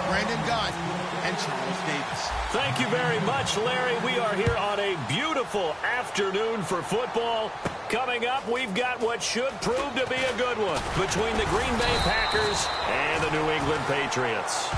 Brandon Gott and Charles Davis. Thank you very much, Larry. We are here on a beautiful afternoon for football. Coming up, we've got what should prove to be a good one between the Green Bay Packers and the New England Patriots.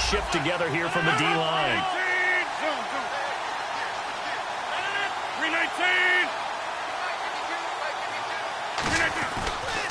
Shift together here from the D-line.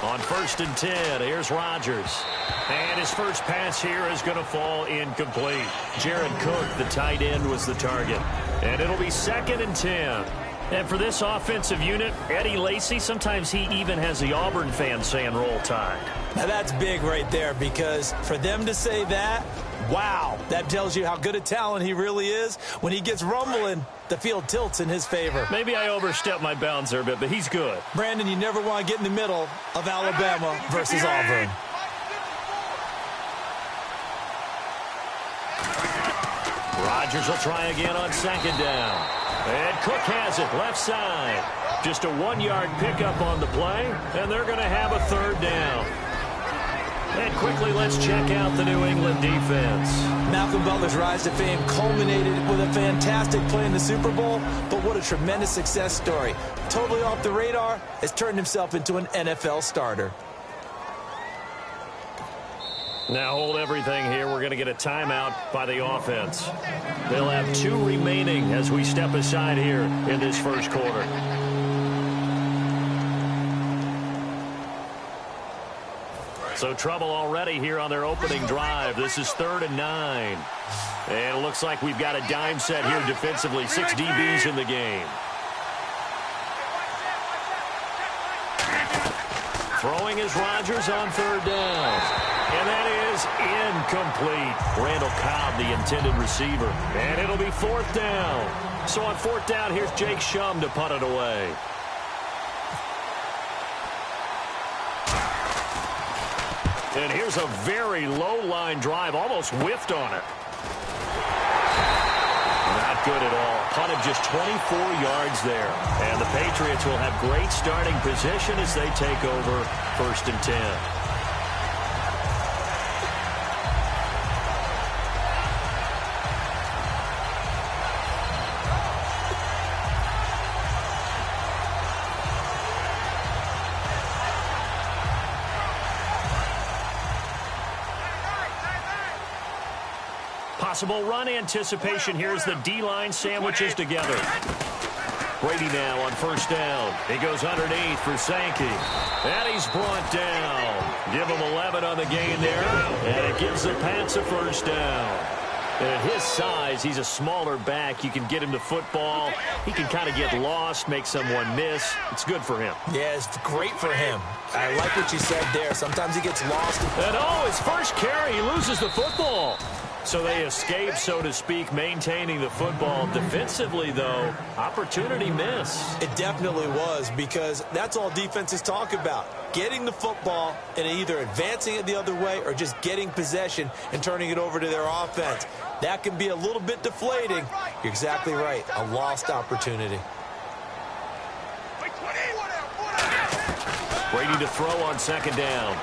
On 1st and 10, here's Rodgers. And his first pass here is going to fall incomplete. Jared Cook, the tight end, was the target. And it'll be 2nd and 10. And for this offensive unit, Eddie Lacy, sometimes he even has the Auburn fans saying roll tide. Now that's big right there, because for them to say that, wow, that tells you how good a talent he really is. When he gets rumbling, the field tilts in his favor. Maybe I overstepped my bounds there a bit, but he's good. Brandon, you never want to get in the middle of Alabama versus Auburn. Rodgers will try again on 2nd down. And Cook has it, left side. Just a 1-yard pickup on the play, and they're going to have a 3rd down. And quickly, let's check out the New England defense. Malcolm Butler's rise to fame culminated with a fantastic play in the Super Bowl, but what a tremendous success story. Totally off the radar, has turned himself into an NFL starter. Now hold everything here. We're going to get a timeout by the offense. They'll have 2 remaining as we step aside here in this first quarter. So trouble already here on their opening drive. This is 3rd and 9. And it looks like we've got a dime set here defensively. 6 DBs in the game. Throwing is Rodgers on 3rd down. And that is incomplete. Randall Cobb, the intended receiver. And it'll be 4th down. So on 4th down, here's Jake Shum to punt it away. And here's a very low-line drive, almost whiffed on it. Not good at all. Punt of just 24 yards there. And the Patriots will have great starting position as they take over 1st and 10. Possible run anticipation here as the D-line sandwiches together. Brady now on 1st down. He goes underneath for Sankey. And he's brought down. Give him 11 on the gain there. And it gives the Pats a 1st down. And at his size, he's a smaller back. You can get him the football. He can kind of get lost, make someone miss. It's good for him. Yeah, it's great for him. I like what you said there. Sometimes he gets lost. And his first carry, he loses the football. So they escape, so to speak, maintaining the football. Defensively, though, opportunity miss. It definitely was, because that's all defenses talk about. Getting the football and either advancing it the other way or just getting possession and turning it over to their offense. That can be a little bit deflating. You're exactly right. A lost opportunity. Brady to throw on 2nd down.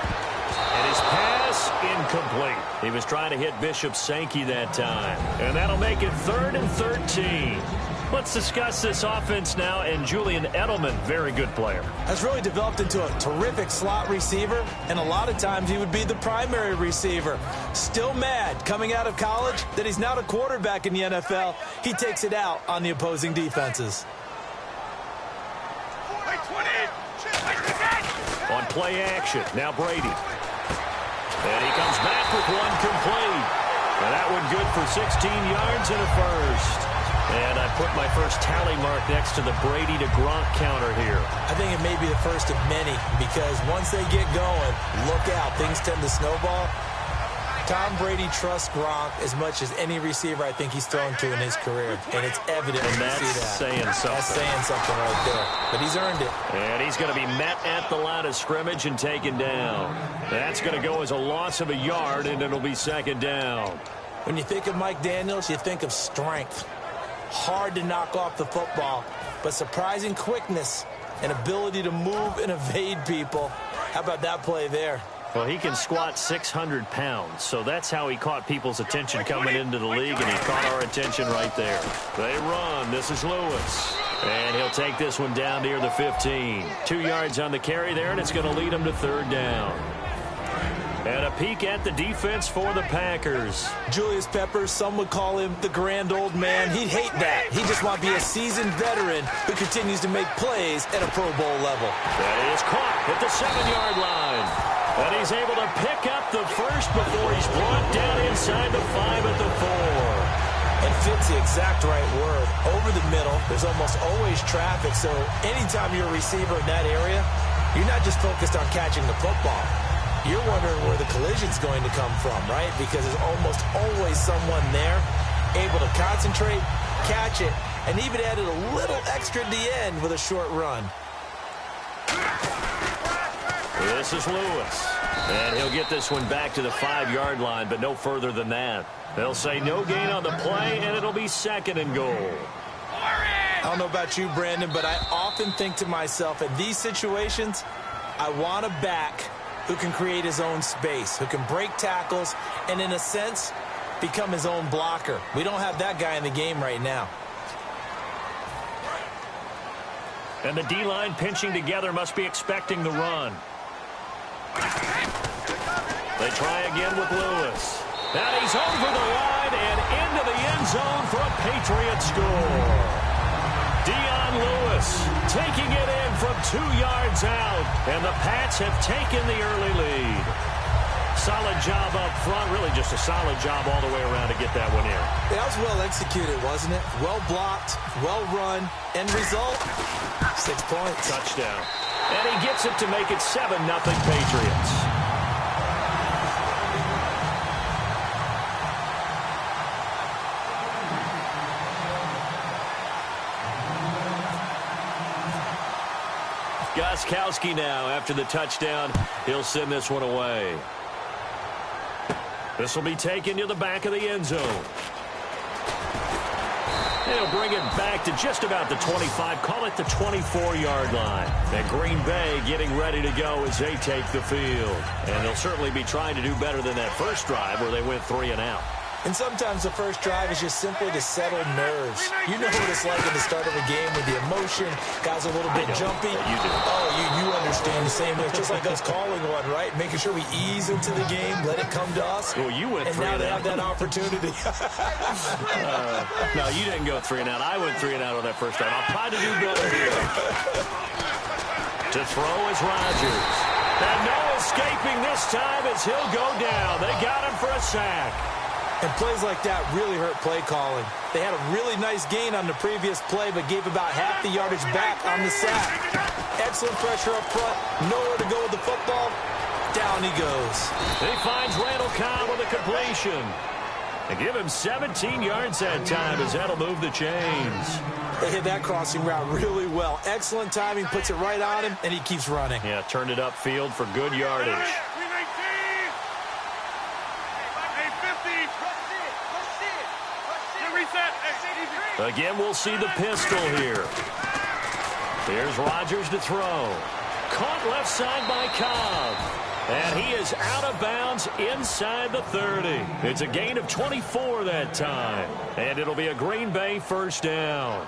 And his pass incomplete. He was trying to hit Bishop Sankey that time. And that'll make it 3rd and 13. Let's discuss this offense now. And Julian Edelman, very good player. Has really developed into a terrific slot receiver. And a lot of times he would be the primary receiver. Still mad coming out of college that he's not a quarterback in the NFL. He takes it out on the opposing defenses. On play action, now Brady. And he comes back with one complete. And that one good for 16 yards and a 1st. And I put my first tally mark next to the Brady to Gronk counter here. I think it may be the first of many, because once they get going, look out. Things tend to snowball. Tom Brady trusts Gronk as much as any receiver I think he's thrown to in his career, and it's evident when you see that. Saying something. That's saying something right there, but he's earned it. And he's going to be met at the line of scrimmage and taken down. That's going to go as a loss of a yard, and it'll be second down. When you think of Mike Daniels, you think of strength. Hard to knock off the football, but surprising quickness and ability to move and evade people. How about that play there? Well, he can squat 600 pounds, so that's how he caught people's attention coming into the league, and he caught our attention right there. They run. This is Lewis. And he'll take this one down near the 15. 2 yards on the carry there, and it's going to lead him to third down. And a peek at the defense for the Packers. Julius Peppers, some would call him the grand old man. He'd hate that. He just want to be a seasoned veteran who continues to make plays at a Pro Bowl level. That is caught at the 7-yard line. And he's able to pick up the first before he's brought down inside the 5 at the 4. And fits the exact right word. Over the middle, there's almost always traffic, so anytime you're a receiver in that area, you're not just focused on catching the football. You're wondering where the collision's going to come from, right? Because there's almost always someone there able to concentrate, catch it, and even added a little extra at the end with a short run. This is Lewis. And he'll get this one back to the 5-yard line, but no further than that. They'll say no gain on the play, and it'll be second and goal. I don't know about you, Brandon, but I often think to myself, in these situations, I want a back who can create his own space, who can break tackles, and in a sense, become his own blocker. We don't have that guy in the game right now. And the D-line pinching together must be expecting the run. They try again with Lewis. And he's over the line and into the end zone for a Patriot score. Dion Lewis taking it in from 2 yards out. And the Pats have taken the early lead. Solid job up front. Really just a solid job all the way around to get that one in. That was well executed, wasn't it? Well blocked, well run. End result, 6 points. Touchdown. And he gets it to make it 7-0 Patriots. Gostkowski now after the touchdown. He'll send this one away. This will be taken to the back of the end zone. He'll bring it back to just about the 25. Call it the 24-yard line. And Green Bay getting ready to go as they take the field. And they'll certainly be trying to do better than that first drive where they went 3 and out. And sometimes the first drive is just simply to settle nerves. You know what it's like at the start of a game with the emotion. Guys a little bit jumpy. You do. Oh, you understand the same way. It's just like us calling one, right? Making sure we ease into the game, let it come to us. Well, you went 3 and out. And now they have out. that opportunity. No, you didn't go 3 and out. I went 3 and out on that first time. I'll try to do better here. To throw is Rodgers. And no escaping this time as he'll go down. They got him for a sack. And plays like that really hurt play calling. They had a really nice gain on the previous play, but gave about half the yardage back on the sack. Excellent pressure up front. Nowhere to go with the football. Down he goes. He finds Randall Cobb with a completion. They give him 17 yards that time as that'll move the chains. They hit that crossing route really well. Excellent timing, puts it right on him, and he keeps running. Yeah, turned it upfield for good yardage. Again, we'll see the pistol here. Here's Rodgers to throw. Caught left side by Cobb. And he is out of bounds inside the 30. It's a gain of 24 that time. And it'll be a Green Bay first down.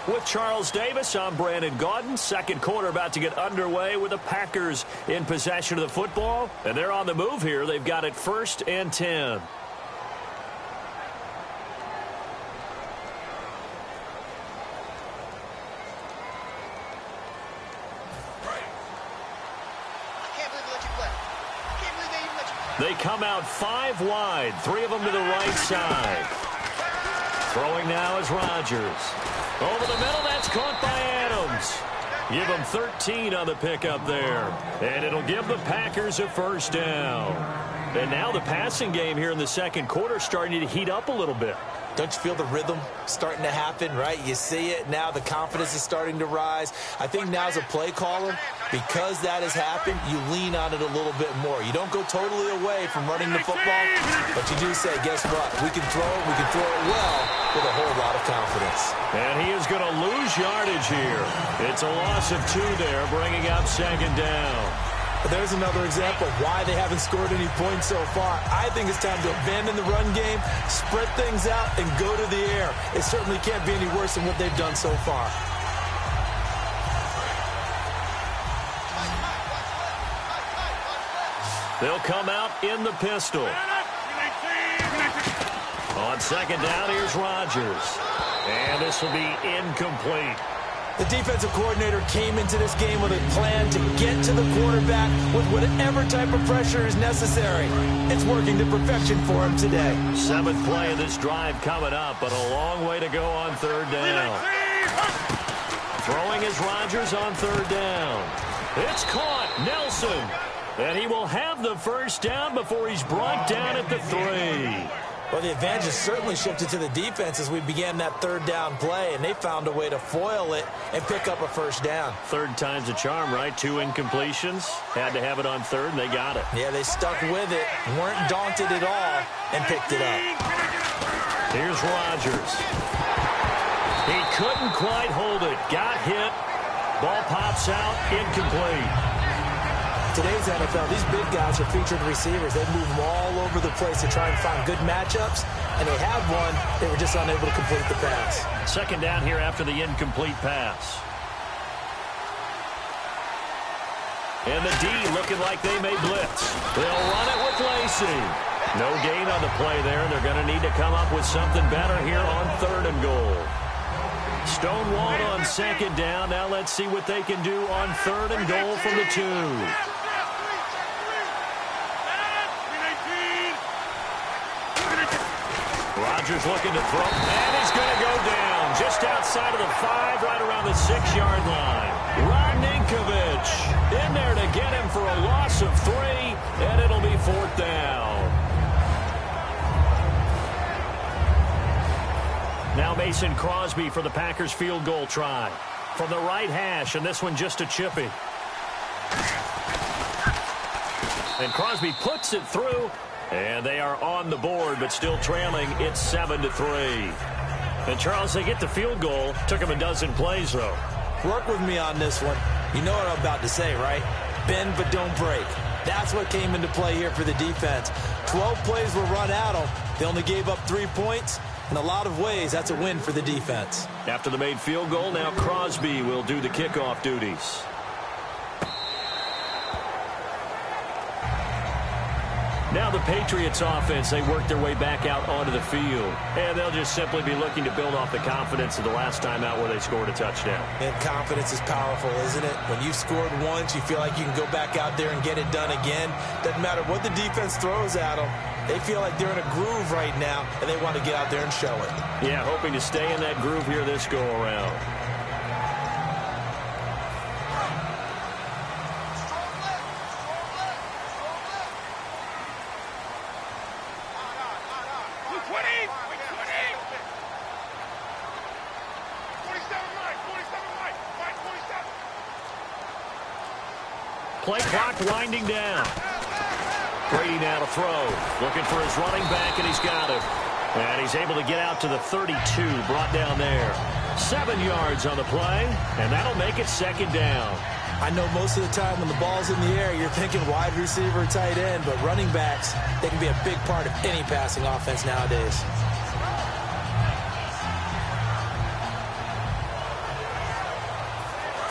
With Charles Davis, I'm Brandon Gaudin. Second quarter about to get underway with the Packers in possession of the football. And they're on the move here. They've got it 1st and 10. They come out 5 wide, 3 of them to the right side. Throwing now is Rodgers. Over the middle, that's caught by Adams. Give them 13 on the pickup there. And it'll give the Packers a first down. And now the passing game here in the second quarter starting to heat up a little bit. Don't you feel the rhythm starting to happen, right? You see it now. The confidence is starting to rise. I think now as a play caller, because that has happened, you lean on it a little bit more. You don't go totally away from running the football, but you do say, guess what? We can throw it well with a whole lot of confidence. And he is going to lose yardage here. It's a loss of 2 there, bringing up second down. But there's another example of why they haven't scored any points so far. I think it's time to abandon the run game, spread things out, and go to the air. It certainly can't be any worse than what they've done so far. They'll come out in the pistol. On second down, here's Rodgers. And this will be incomplete. The defensive coordinator came into this game with a plan to get to the quarterback with whatever type of pressure is necessary. It's working to perfection for him today. 7th play of this drive coming up, but a long way to go on third down. Throwing is Rodgers on third down. It's caught. Nelson. And he will have the first down before he's brought down at the 3. Well, the advantage has certainly shifted to the defense as we began that third down play, and they found a way to foil it and pick up a first down. Third time's a charm, right? 2 incompletions. Had to have it on third, and they got it. Yeah, they stuck with it, weren't daunted at all, and picked it up. Here's Rodgers. He couldn't quite hold it. Got hit. Ball pops out. Incomplete. Today's NFL, these big guys are featured receivers. They move them all over the place to try and find good matchups, and they have one. They were just unable to complete the pass. Second down here after the incomplete pass. And the D looking like they may blitz. They'll run it with Lacey. No gain on the play there, and they're going to need to come up with something better here on third and goal. Stonewalled on second down. Now let's see what they can do on third and goal from the 2. Rodgers looking to throw, and he's going to go down just outside of the 5, right around the 6-yard line. Rodninkovich in there to get him for a loss of 3, and it'll be 4th down. Now Mason Crosby for the Packers field goal try. From the right hash, and this one just a chippy. And Crosby puts it through. And they are on the board, but still trailing. It's 7-3. And, Charles, they get the field goal. Took them a dozen plays, though. Work with me on this one. You know what I'm about to say, right? Bend but don't break. That's what came into play here for the defense. 12 plays were run at them. They only gave up 3 points. In a lot of ways, that's a win for the defense. After the made field goal, now Crosby will do the kickoff duties. Now the Patriots offense, they work their way back out onto the field. And they'll just simply be looking to build off the confidence of the last time out where they scored a touchdown. And confidence is powerful, isn't it? When you've scored once, you feel like you can go back out there and get it done again. Doesn't matter what the defense throws at them. They feel like they're in a groove right now, and they want to get out there and show it. Yeah, hoping to stay in that groove here this go-around. Play clock winding down. Brady now to throw. Looking for his running back, and he's got him. And he's able to get out to the 32, brought down there. 7 yards on the play, and that'll make it second down. I know most of the time when the ball's in the air, you're thinking wide receiver, tight end, but running backs, they can be a big part of any passing offense nowadays.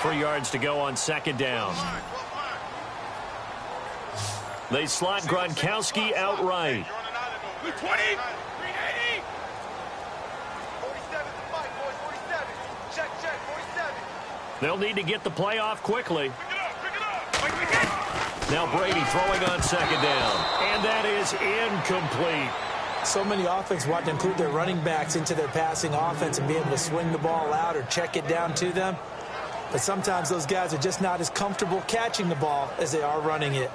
Three yards to go on second down. They slot Gronkowski outright. 20, 380. 47 to fight, boys, 47. Check, 47. They'll need to get the play off quickly. Pick it up. Now Brady throwing on second down. And that is incomplete. So many offenses want to include their running backs into their passing offense and be able to swing the ball out or check it down to them. But sometimes those guys are just not as comfortable catching the ball as they are running it.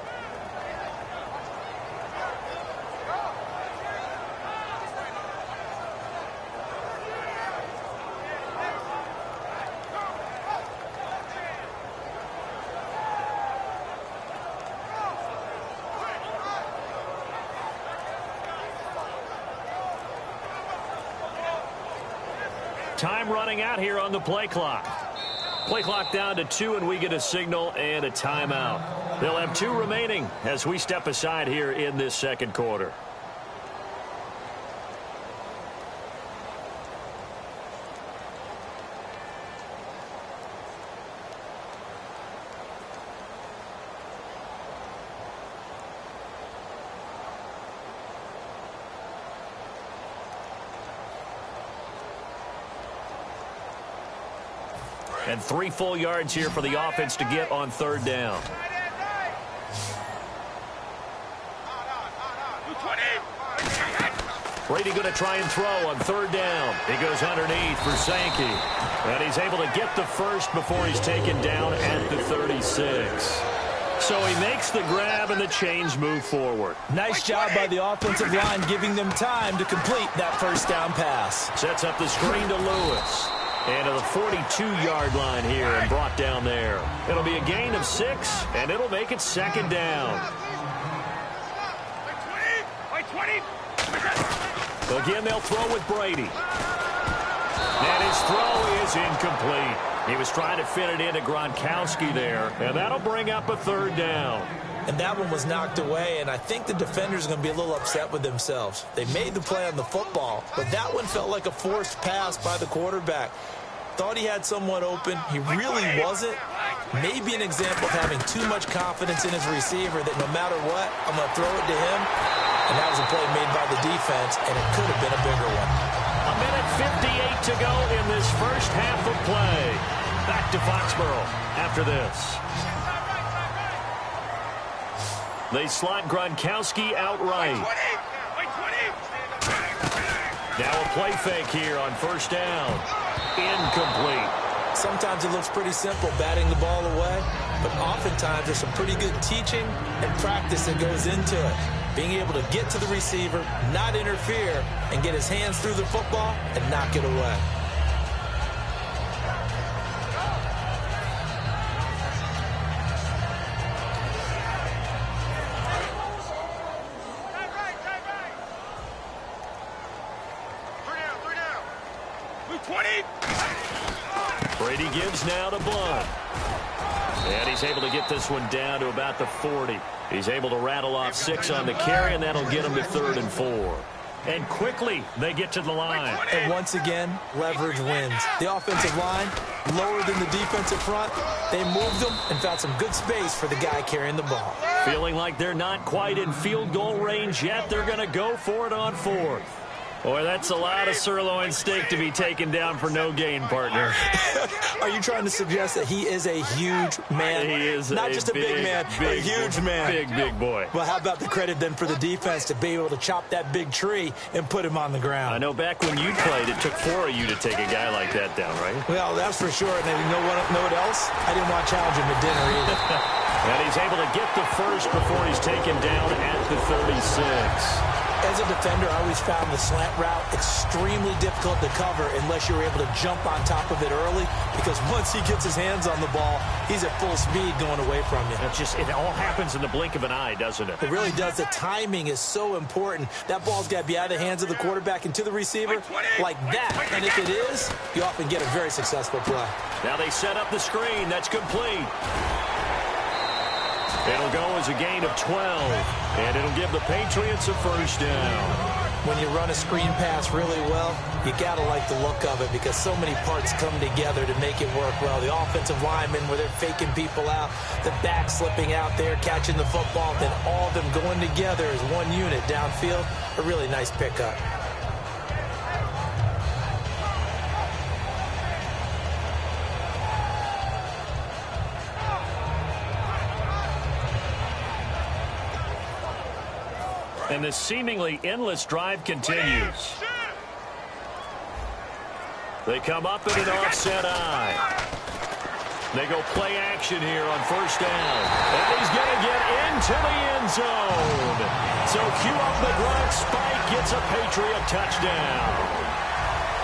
Time running out here on the play clock. Play clock down to 2, and we get a signal and a timeout. They'll have 2 remaining as we step aside here in this second quarter. And 3 full yards here for the offense to get on third down. Brady going to try and throw on third down. He goes underneath for Sankey. And he's able to get the first before he's taken down at the 36. So he makes the grab and the chains move forward. Nice job by the offensive line giving them time to complete that first down pass. Sets up the screen to Lewis. And to the 42-yard line here and brought down there. It'll be a gain of 6, and it'll make it second down. Again, they'll throw with Brady. And his throw is incomplete. He was trying to fit it into Gronkowski there, and that'll bring up a third down. And that one was knocked away, and I think the defenders are going to be a little upset with themselves. They made the play on the football, but that one felt like a forced pass by the quarterback. Thought he had someone open. He really wasn't. Maybe an example of having too much confidence in his receiver that no matter what, I'm going to throw it to him. And that was a play made by the defense, and it could have been a bigger one. A minute 58 to go in this first half of play. Back to Foxborough after this. They slot Gronkowski outright. Now a play fake here on first down. Incomplete. Sometimes it looks pretty simple, batting the ball away, but oftentimes there's some pretty good teaching and practice that goes into it. Being able to get to the receiver, not interfere, and get his hands through the football and knock it away. Brady gives now to Blunt. And he's able to get this one down to about the 40. He's able to rattle off 6 on the carry, and that'll get him to 3rd and 4. And quickly, they get to the line. And once again, leverage wins. The offensive line, lower than the defensive front. They moved them and found some good space for the guy carrying the ball. Feeling like they're not quite in field goal range yet. They're going to go for it on 4th. Boy, that's a lot of sirloin steak to be taken down for no gain, partner. Are you trying to suggest that he is a huge man? He is not just a big man, a huge man. Big boy. Well, how about the credit then for the defense to be able to chop that big tree and put him on the ground? I know back when you played, it took 4 of you to take a guy like that down, right? Well, that's for sure. And you know what else? I didn't want to challenge him at dinner either. And he's able to get the first before he's taken down at the 36. As a defender, I always found the slant route extremely difficult to cover unless you're able to jump on top of it early, because once he gets his hands on the ball, he's at full speed going away from you. It all happens in the blink of an eye, doesn't it? It really does. The timing is so important. That ball's got to be out of the hands of the quarterback and to the receiver like that. And if it is, you often get a very successful play. Now they set up the screen. That's complete. It'll go as a gain of 12, and it'll give the Patriots a first down. When you run a screen pass really well, you got to like the look of it because so many parts come together to make it work well. The offensive linemen, where they're faking people out, the back slipping out there, catching the football, then all of them going together as one unit downfield. A really nice pickup. And this seemingly endless drive continues. They come up in an offset eye. They go play action here on first down. And he's going to get into the end zone. So cue up the Gronk spike, gets a Patriot touchdown.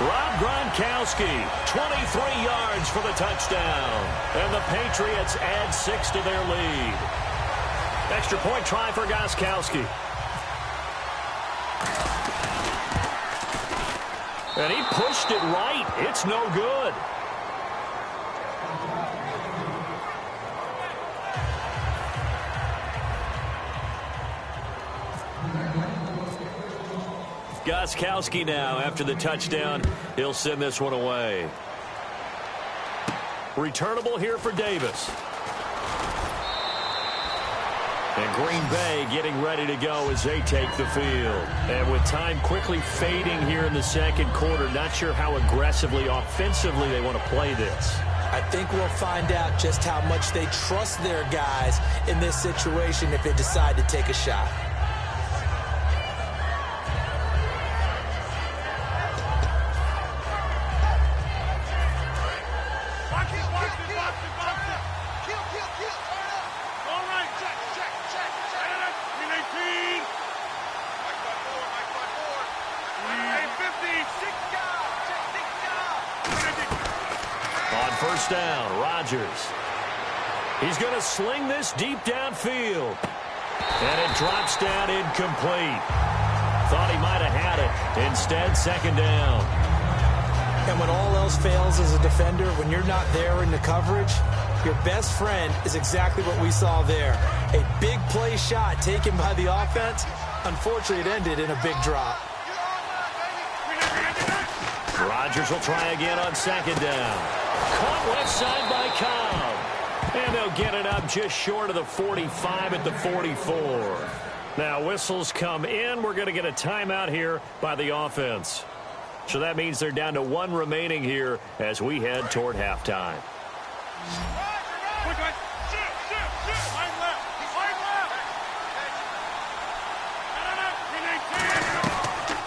Rob Gronkowski, 23 yards for the touchdown. And the Patriots add 6 to their lead. Extra point try for Gronkowski. And he pushed it right. It's no good. Gronkowski now after the touchdown. He'll send this one away. Returnable here for Davis. And Green Bay getting ready to go as they take the field. And with time quickly fading here in the second quarter, not sure how aggressively, offensively they want to play this. I think we'll find out just how much they trust their guys in this situation if they decide to take a shot. First down, Rodgers. He's going to sling this deep downfield. And it drops down incomplete. Thought he might have had it. Instead, second down. And when all else fails as a defender, when you're not there in the coverage, your best friend is exactly what we saw there. A big play shot taken by the offense. Unfortunately, it ended in a big drop. Rodgers will try again on second down. Caught left side by Cobb. And they'll get it up just short of the 45 at the 44. Now whistles come in. We're going to get a timeout here by the offense. So that means they're down to 1 remaining here as we head toward halftime.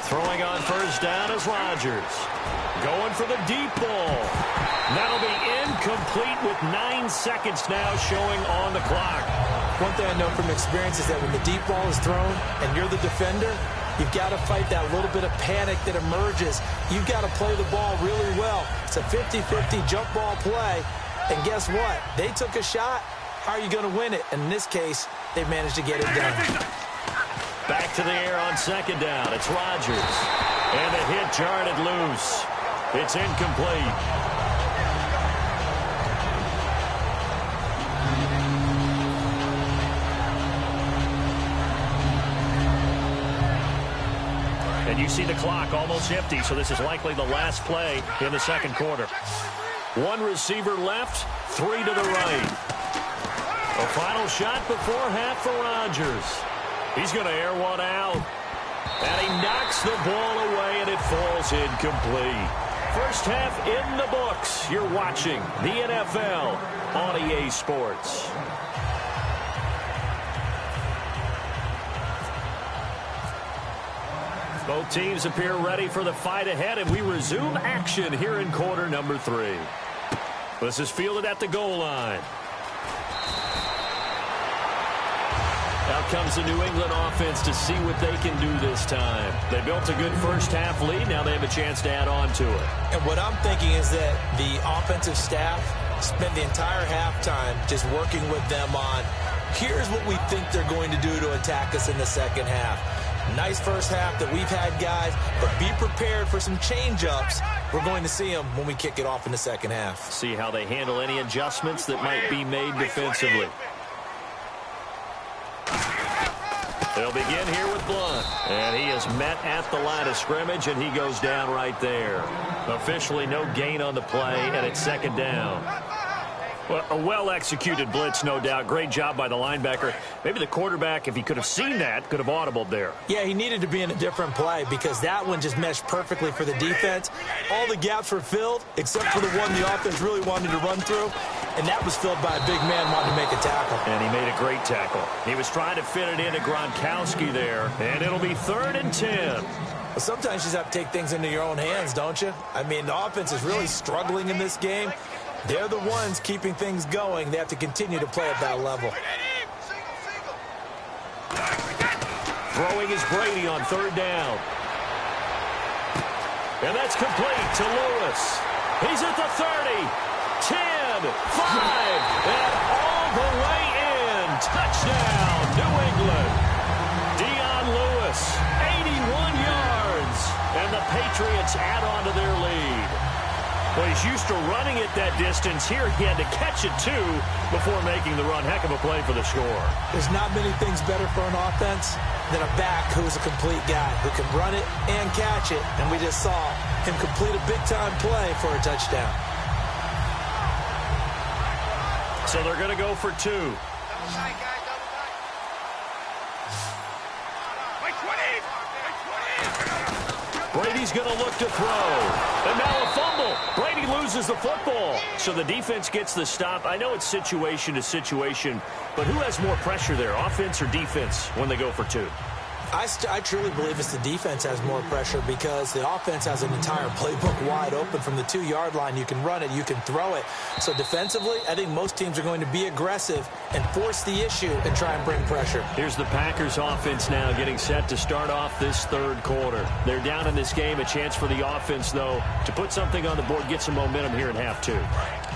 Throwing on first down is Rodgers. Going for the deep ball. That'll be incomplete with 9 seconds now showing on the clock. One thing I know from experience is that when the deep ball is thrown and you're the defender, you've got to fight that little bit of panic that emerges. You've got to play the ball really well. It's a 50-50 jump ball play. And guess what? They took a shot. How are you going to win it? And in this case, they managed to get it done. Back to the air on second down. It's Rodgers. And the hit jarred it loose. It's incomplete. And you see the clock almost empty, so this is likely the last play in the second quarter. 1 receiver left, 3 to the right. A final shot before half for Rodgers. He's going to air one out. And he knocks the ball away, and it falls incomplete. First half in the books. You're watching the NFL on EA Sports. Both teams appear ready for the fight ahead, and we resume action here in quarter number 3. This is fielded at the goal line. Out comes the New England offense to see what they can do this time. They built a good first half lead. Now they have a chance to add on to it. And what I'm thinking is that the offensive staff spent the entire halftime just working with them on, here's what we think they're going to do to attack us in the second half. Nice first half that we've had, guys, but be prepared for some change-ups. We're going to see them when we kick it off in the second half. See how they handle any adjustments that might be made defensively. They'll begin here with Blunt. And he is met at the line of scrimmage, and he goes down right there. Officially no gain on the play, and it's second down. Well, a well-executed blitz, no doubt. Great job by the linebacker. Maybe the quarterback, if he could have seen that, could have audibled there. Yeah, he needed to be in a different play because that one just meshed perfectly for the defense. All the gaps were filled except for the one the offense really wanted to run through, and that was filled by a big man wanting to make a tackle. And he made a great tackle. He was trying to fit it into Gronkowski there, and it'll be 3rd and 10. Well, sometimes you just have to take things into your own hands, don't you? I mean, the offense is really struggling in this game. They're the ones keeping things going. They have to continue to play at that level. Throwing is Brady on 3rd down. And that's complete to Lewis. He's at the 30, 10, 5, and all the way in. Touchdown, New England. Dion Lewis, 81 yards. And the Patriots add on to their lead. Well, he's used to running it that distance. Here he had to catch it, too, before making the run. Heck of a play for the score. There's not many things better for an offense than a back who is a complete guy who can run it and catch it. And we just saw him complete a big-time play for a touchdown. So they're going to go for 2. Brady's going to look to throw. And now a fumble. Brady loses the football. So the defense gets the stop. I know it's situation to situation, but who has more pressure there, offense or defense, when they go for 2? I truly believe it's the defense has more pressure because the offense has an entire playbook wide open from the 2-yard line. You can run it, you can throw it. So defensively, I think most teams are going to be aggressive and force the issue and try and bring pressure. Here's the Packers offense now getting set to start off this 3rd quarter. They're down in this game. A chance for the offense, though, to put something on the board, get some momentum here in half 2.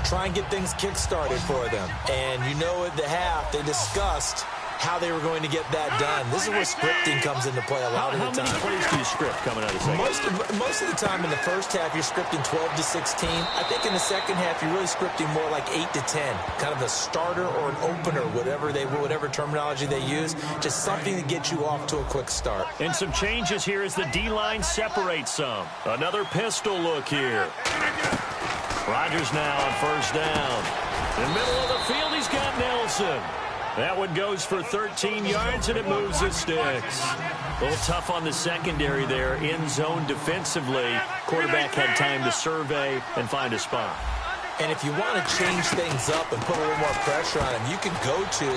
Try and get things kick-started for them. And you know at the half, they discussed how they were going to get that done. This is where scripting comes into play a lot of the time. How many plays do you script coming out of the second? Most of the time in the first half, you're scripting 12 to 16. I think in the second half, you're really scripting more like 8 to 10. Kind of a starter or an opener, whatever terminology they use. Just something to get you off to a quick start. And some changes here as the D-line separates some. Another pistol look here. Rodgers now on 1st down. In the middle of the field, he's got Nelson. That one goes for 13 yards, and it moves the sticks. A little tough on the secondary there, in zone defensively. Quarterback had time to survey and find a spot. And if you want to change things up and put a little more pressure on him, you can go to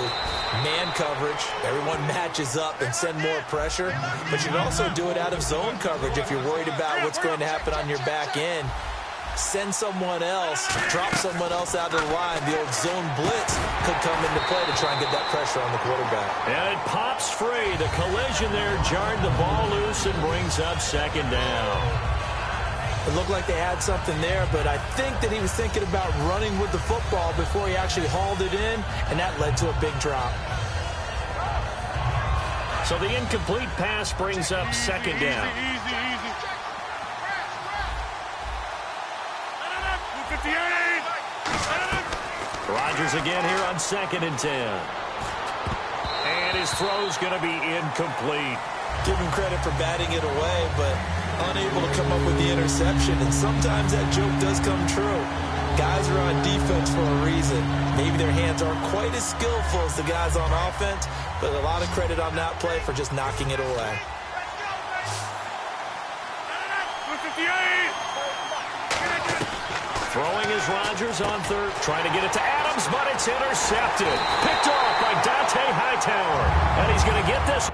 man coverage. Everyone matches up and send more pressure. But you can also do it out of zone coverage if you're worried about what's going to happen on your back end. Send someone else, drop someone else out of the line. The old zone blitz could come into play to try and get that pressure on the quarterback. And it pops free. The collision there jarred the ball loose and brings up 2nd down. It looked like they had something there, but I think that he was thinking about running with the football before he actually hauled it in, and that led to a big drop. So the incomplete pass brings up 2nd down. Rodgers again here on 2nd and 10. And his throw's going to be incomplete. Give him credit for batting it away, but unable to come up with the interception. And sometimes that joke does come true. Guys are on defense for a reason. Maybe their hands aren't quite as skillful as the guys on offense, but a lot of credit on that play for just knocking it away. Throwing is Rodgers on 3rd. Trying to get it to Adams, but it's intercepted. Picked off by Dante Hightower. And he's going to get this.